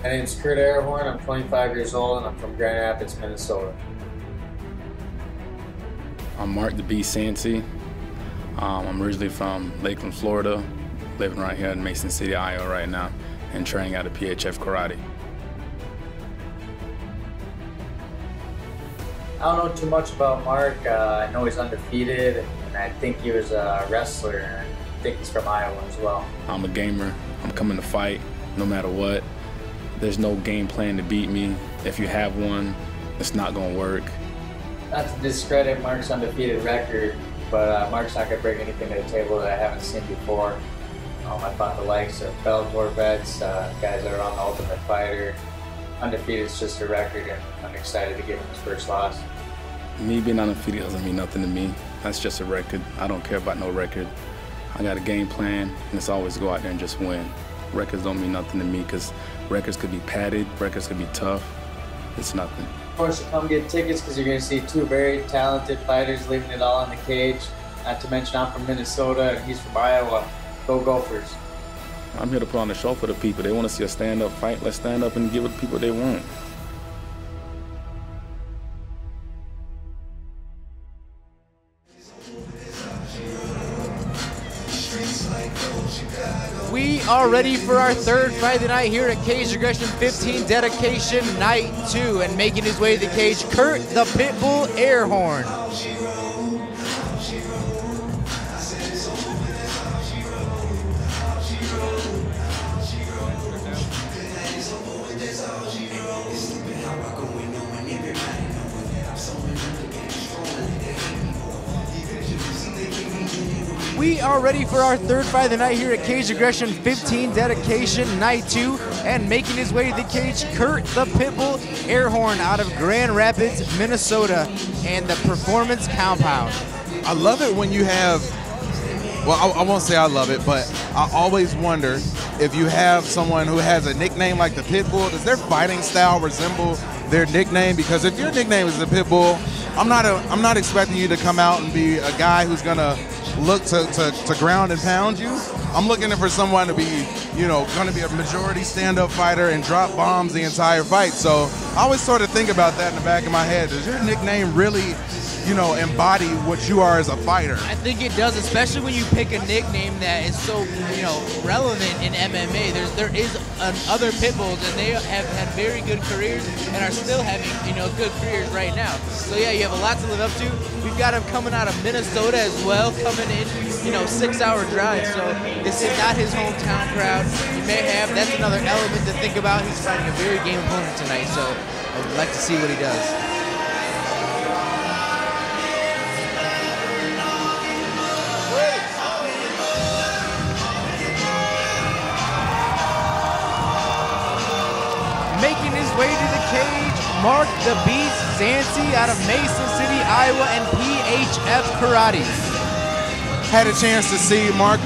My name's Ehrhorn. I'm 25 years old and I'm from Grand Rapids, Minnesota. I'm Mark the Beast Sainci. I'm originally from Lakeland, Florida, living right here in Mason City, Iowa right now, and training out of PHF Karate. I don't know too much about Mark. I know he's undefeated and I think he was a wrestler, and I think he's from Iowa as well. I'm a gamer. I'm coming to fight no matter what. There's no game plan to beat me. If you have one, it's not going to work. Not to discredit Mark's undefeated record, but Mark's not going to bring anything to the table that I haven't seen before. I fought the likes of Bellator vets, guys that are on the Ultimate Fighter. Undefeated is just a record, and I'm excited to give him his first loss. Me being undefeated doesn't mean nothing to me. That's just a record. I don't care about no record. I got a game plan, and it's always go out there and just win. Records don't mean nothing to me because records could be padded, records could be tough. It's nothing. Of course, come get tickets because you're going to see two very talented fighters leaving it all in the cage. Not to mention I'm from Minnesota and he's from Iowa. Go Gophers. I'm here to put on a show for the people. They want to see a stand-up fight. Let's stand up and give what the people they want. We are ready for our third fight of the night here at Cage Aggression 15 Dedication Night 2. And making his way to the cage, Kurt the Pitbull Ehrhorn. We are ready for our third fight of the night here at Cage Aggression 15 Dedication Night 2. And making his way to the cage, Kurt the Pitbull Ehrhorn out of Grand Rapids, Minnesota, and the Performance Compound. I love it when you have, well, I won't say I love it, but I always wonder if you have someone who has a nickname like the Pitbull, does their fighting style resemble their nickname? Because if your nickname is the Pitbull, I'm not expecting you to come out and be a guy who's gonna look to ground and pound you. I'm looking for someone to be, going to be a majority stand-up fighter and drop bombs the entire fight. So I always sort of think about that in the back of my head. Does your nickname really, embody what you are as a fighter? I think it does, especially when you pick a nickname that is so, relevant in MMA. There is other Pitbulls, and they have had very good careers and are still having, good careers right now. So yeah, you have a lot to live up to. We've got him coming out of Minnesota as well, coming in, 6-hour drive. So this is not his hometown crowd. You may have, that's another element to think about. He's fighting a very game opponent tonight, so I would like to see what he does. Making his way to the cage, Mark the Beast Sainci out of Mason City, Iowa, and PHF Karate. Had a chance to see Mark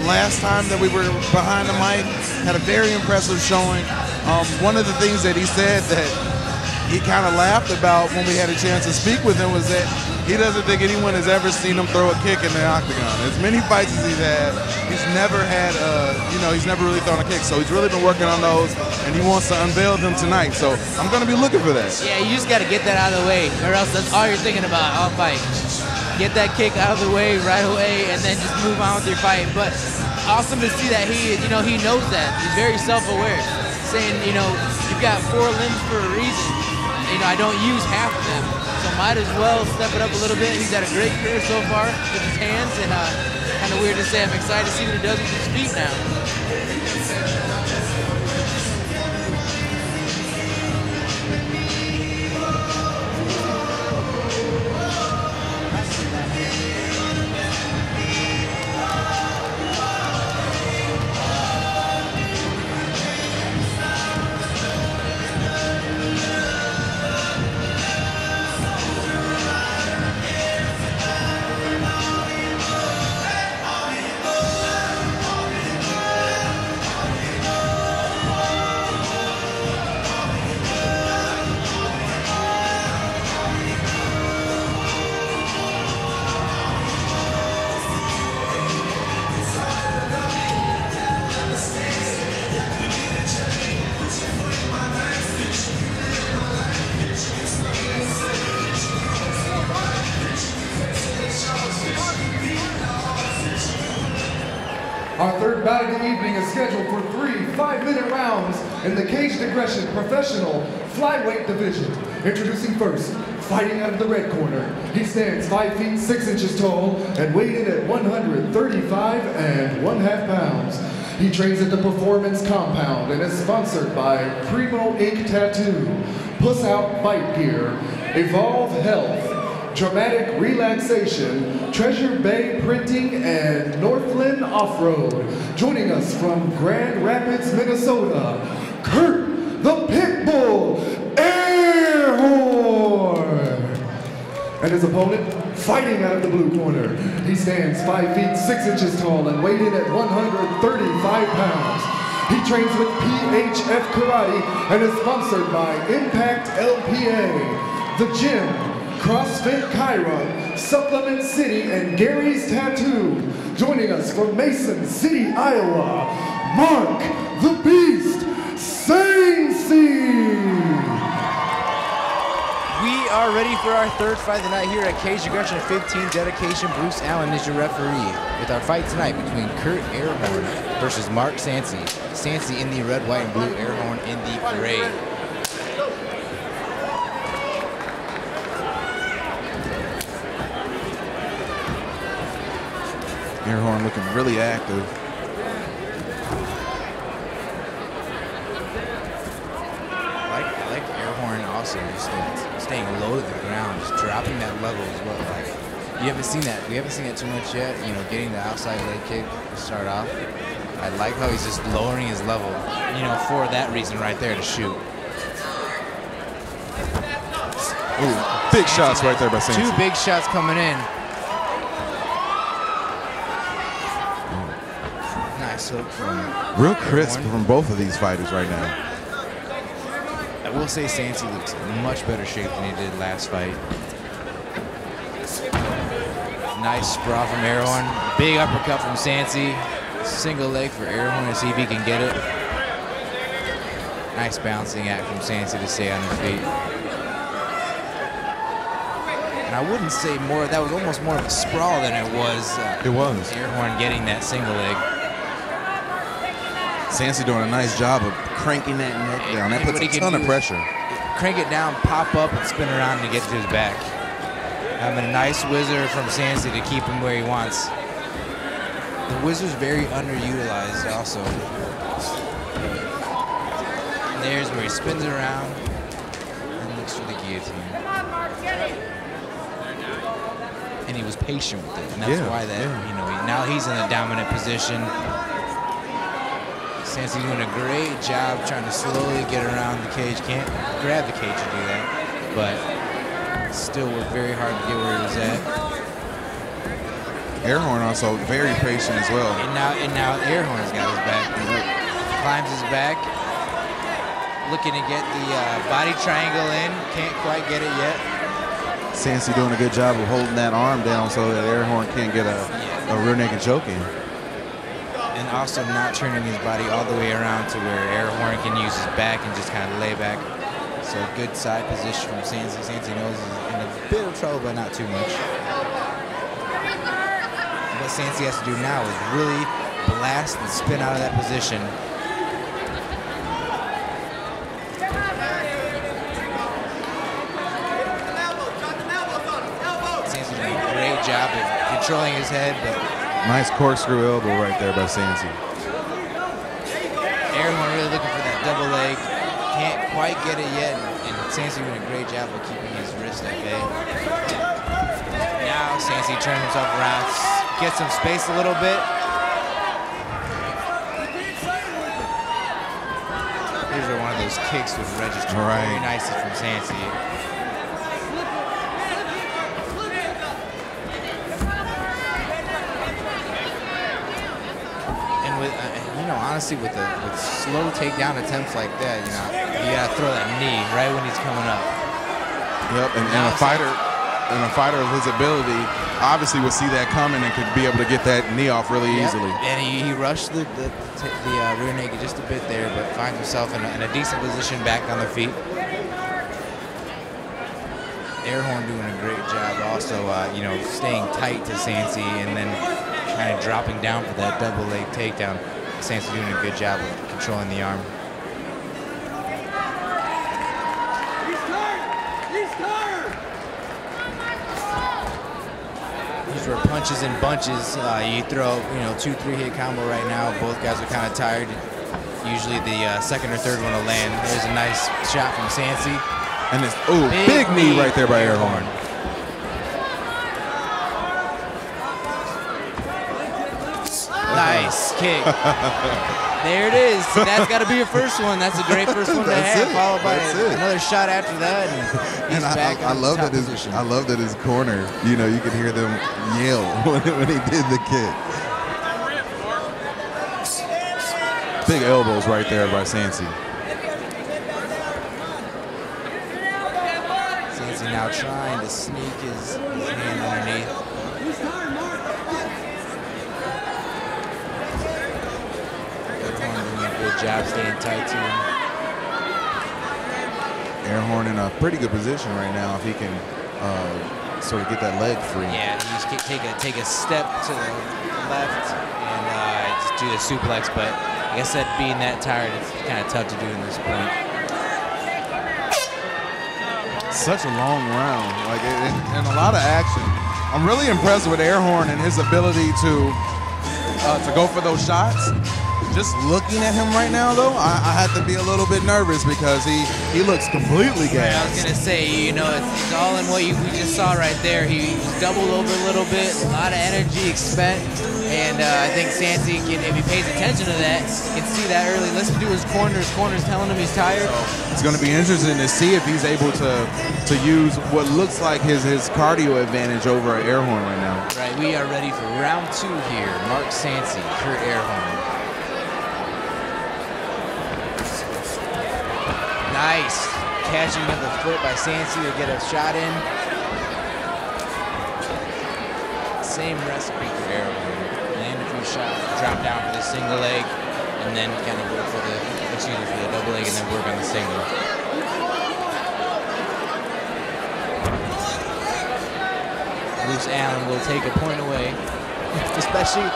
last time that we were behind the mic. Had a very impressive showing. One of the things that he said that he kind of laughed about when we had a chance to speak with him was that he doesn't think anyone has ever seen him throw a kick in the octagon. As many fights as he's had, he's never had, he's never really thrown a kick. So he's really been working on those, and he wants to unveil them tonight. So I'm going to be looking for that. Yeah, you just got to get that out of the way, or else that's all you're thinking about all fight. Get that kick out of the way right away, and then just move on with your fight. But awesome to see that he knows that. He's very self-aware, saying, you've got 4 limbs for a reason. I don't use half of them, so might as well step it up a little bit. He's had a great career so far with his hands, and kind of weird to say, I'm excited to see what he does with his feet now. 5-minute rounds in the Caged Aggression Professional Flyweight Division. Introducing first, fighting out of the red corner. He stands 5 feet 6 inches tall and weighed in at 135 1/2 pounds. He trains at the Performance Compound and is sponsored by Primo Ink Tattoo, Puss Out Fight Gear, Evolve Health, Dramatic Relaxation, Treasure Bay Printing, and Northland Off-Road. Joining us from Grand Rapids, Minnesota, Kurt the Pitbull Ehrhorn. And his opponent, fighting out of the blue corner. He stands 5 feet 6 inches tall and weighed in at 135 pounds. He trains with PHF Karate and is sponsored by Impact LPA, The Gym, CrossFit Chiron, Supplement City, and Gary's Tattoo. Joining us from Mason City, Iowa, Mark the Beast Sainci. We are ready for our third fight of the night here at Caged Aggression 15 Dedication. Bruce Allen is your referee with our fight tonight between Kurt Ehrhorn versus Mark Sainci. Sainci in the red, white, and blue, Ehrhorn in the gray. Ehrhorn looking really active. I like Ehrhorn also just staying low to the ground, just dropping that level as well. Like, you haven't seen that. We haven't seen that too much yet. You know, getting the outside leg kick to start off. I like how he's just lowering his level. You know, for that reason right there to shoot. Ooh, big shots right there by Sainci. Two big shots coming in. Nice hook from real crisp from both of these fighters right now. I will say Sainci looks in much better shape than he did last fight. Nice sprawl from Ehrhorn. Big uppercut from Sainci. Single leg for Ehrhorn to see if he can get it. Nice bouncing act from Sainci to stay on his feet. And I wouldn't say more, that was almost more of a sprawl than it was. Ehrhorn getting that single leg. Sainci doing a nice job of cranking that neck down. That puts a ton of pressure. Crank it down, pop up, and spin around to get to his back. Having a nice whizzer from Sainci to keep him where he wants. The whizzer's very underutilized also. And there's where he spins around and looks for the guillotine. And he was patient with it, and that's why that, you know, now he's in a dominant position. Sainci doing a great job trying to slowly get around the cage. Can't grab the cage to do that, but still worked very hard to get where he was at. Ehrhorn also very patient as well. And now Ehrhorn's got his back. Climbs his back, looking to get the body triangle in. Can't quite get it yet. Sainci doing a good job of holding that arm down so that Ehrhorn can't get a rear naked choke in. And also not turning his body all the way around to where Ehrhorn can use his back and just kind of lay back. So good side position from Sainci. Sainci knows he's in a bit of trouble, but not too much. What Sainci has to do now is really blast and spin out of that position. Sainci doing a great job of controlling his head, but nice corkscrew elbow right there by Sainci. Ehrhorn really looking for that double leg. Can't quite get it yet, and Sainci doing a great job of keeping his wrist at bay. Now Sainci turns himself around, gets some space a little bit. These are one of those kicks with register. Very nice from Sainci. You know, honestly, with slow takedown attempts like that, you know, you gotta throw that knee right when he's coming up. Yep, and a fighter of his ability obviously would see that coming and could be able to get that knee off really easily. And he rushed the rear naked just a bit there, but finds himself in a decent position back on the feet. Ehrhorn doing a great job also, you know, staying tight to Sainci and then kind of dropping down for that double leg takedown. Sainci doing a good job of controlling the arm. These were punches and bunches. You throw, 2-3 hit combo right now. Both guys are kind of tired. Usually the second or third one will land. There's a nice shot from Sainci. And it's, big knee right there by Ehrhorn. Nice kick. There it is. That's got to be your first one. That's a great first one to have, followed by another shot after that. And he's back I love that position. I love that his corner, you could hear them yell when he did the kick. Big elbows right there by Sainci. Sainci now trying to sneak his hand underneath. Good job staying tight to him. Ehrhorn in a pretty good position right now if he can sort of get that leg free. Yeah, he just take a step to the left and just do the suplex, but like I said, being that tired, it's kind of tough to do in this point. Such a long round, and a lot of action. I'm really impressed with Ehrhorn and his ability to go for those shots. Just looking at him right now, though, I had to be a little bit nervous because he looks completely gassed. I was going to say, it's all in what we just saw right there. He was doubled over a little bit, a lot of energy spent, and I think Sainci, if he pays attention to that, can see that early. Listen to his corners. Corners telling him he's tired. So it's going to be interesting to see if he's able to use what looks like his cardio advantage over Ehrhorn right now. Right, we are ready for round 2 here. Mark Sainci, Kurt Ehrhorn. Nice catching of the foot by Sainci to get a shot in. Same recipe for Ehrhorn. Land a few shots, drop down for the single leg, and then kind of work for the double leg, and then work on the single. Bruce Allen will take a point away, especially.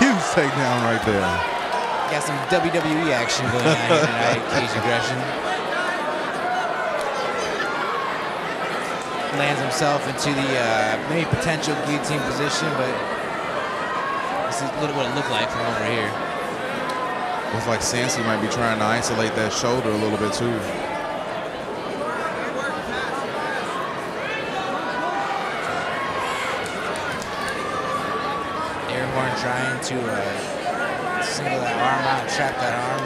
Huge takedown right there. Got some WWE action going on here tonight, Cage Aggression. Lands himself into the maybe potential guillotine position, but this is what it looked like from over here. Looks like Sainci might be trying to isolate that shoulder a little bit too. Ehrhorn trying to single that arm out, trap that arm.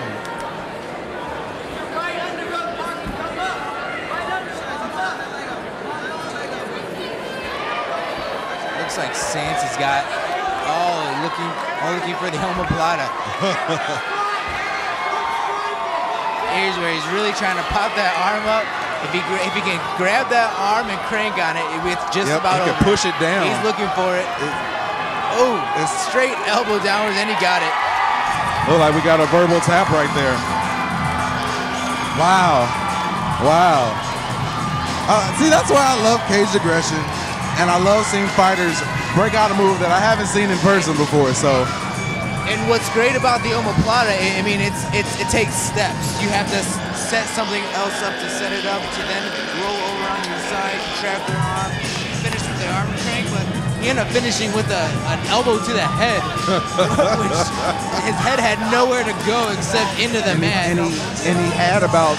Looks like Sanci's got, looking for the omoplata. Here's where he's really trying to pop that arm up. If he can grab that arm and crank on it, it's just about over. He can push it down. He's looking for it. It's straight elbow downwards, and he got it. Look like we got a verbal tap right there. Wow. Wow. See, that's why I love cage aggression, and I love seeing fighters break out a move that I haven't seen in person before. So. And what's great about the omoplata, I mean, it takes steps. You have to set something else up to set it up, to then roll over on your side, trap their arm, finish with the arm crank, but he ended up finishing with an elbow to the head, which his head had nowhere to go except into the mat. And he had about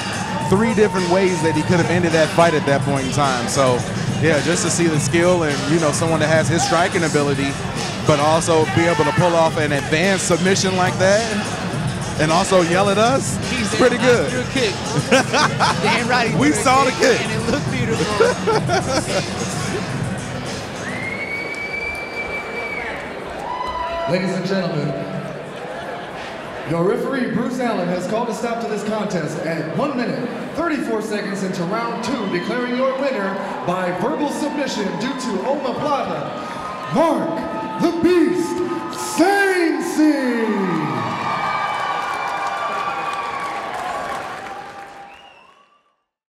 3 different ways that he could have ended that fight at that point in time. So, yeah, just to see the skill and, someone that has his striking ability, but also be able to pull off an advanced submission like that and also yell at us, it's pretty good. Kick. Damn right. We saw the kick. And it looked beautiful. Ladies and gentlemen, your referee, Bruce Allen, has called a stop to this contest at 1 minute, 34 seconds into round 2, declaring your winner by verbal submission due to omoplata, Mark the Beast Sainci.